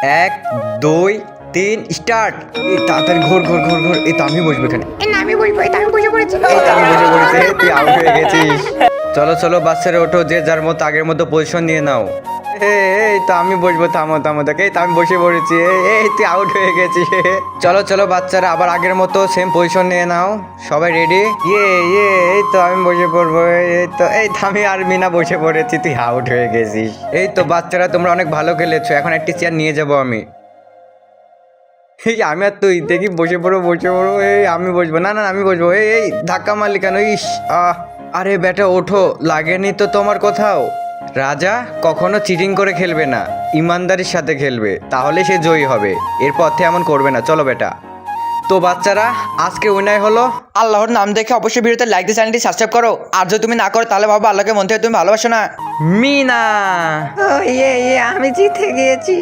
এক, দুই, তিন, স্টার্ট। এই তাড়াতাড়ি ঘোর ঘোর ঘোর ঘোর। এই তো আমি বসবো এখানে। এই না আমি বসবো, এই তো আমি বসে পড়েছি। এই তো আমি বসে পড়েছি। এই তুই আউট হয়ে গেছিস। চলো চলো বাচ্চারা ওঠো, যে যার মতো আগের মতো পজিশন নিয়ে নাও। এই তো আমি বসবো, থামো থামো দেখে। এই তো আমি বসে পড়েছি। এই তুই আউট হয়ে গেছিস। চলো চলো বাচ্চারা আবার আগের মতো সেম পজিশন নিয়ে নাও। সবাই রেডি? এই তো আমি বসে পড়বো। এই তো আমি আর মিনা বসে পড়েছি, তুই আউট হয়ে গেছিস। এই তো বাচ্চারা তোমরা অনেক ভালো খেলেছো, এখন একটি চেয়ার নিয়ে যাবো আমি। এই আমি আর তুই দেখি, বসে পড়ো বসে পড়ো। এই আমি বসবো, না না আমি বসবো। এই ধাক্কা মারলি কেন? ইস আরে বেটা ওঠো, লাগেনি তো তোমার কোথাও? রাজা কখনো চিটিং করে খেলবে না, ইমানদারির সাথে খেলবে, তাহলে সে জয়ী হবে। এরপর থেকে এমন করবে না। চলো বেটা। তো বাচ্চারা আজকে উইনার হলো আল্লাহর নাম দেখে অবশ্যই ভিডিওতে লাইক দিয়ে চ্যানেলটি সাবস্ক্রাইব করো। আর যদি তুমি না করো তাহলে ভাবো আল্লাহকে মন থেকে তুমি ভালোবাসো না। মিনা। আমি জিতে গিয়েছি।